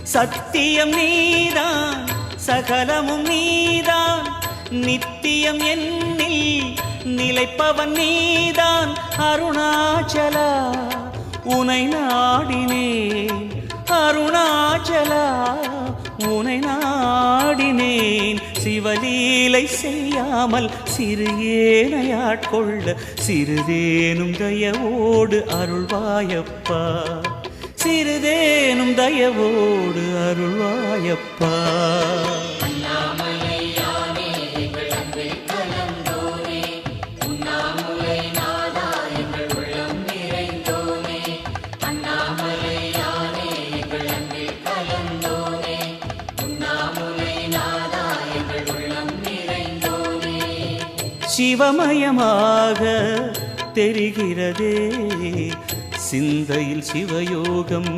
சத்தியம் நீதான் சகலமும் நீதான் நித்தியம் என்னில் நிலைப்பவன் நீதான் அருணாச்சலா உனை நாடினேன் அருணாச்சலா உனை நாடினேன் சிவலீலை செய்யாமல் சிறு ஏனையாட்கொள்ள சிறிதேனும் தயவோடு அருள்வாயப்பா சிறிதேனும் தயவோடு அருள்வாயப்பா சிவமயமாக தெரிகிறதே சிந்தையில் சிவயோகம்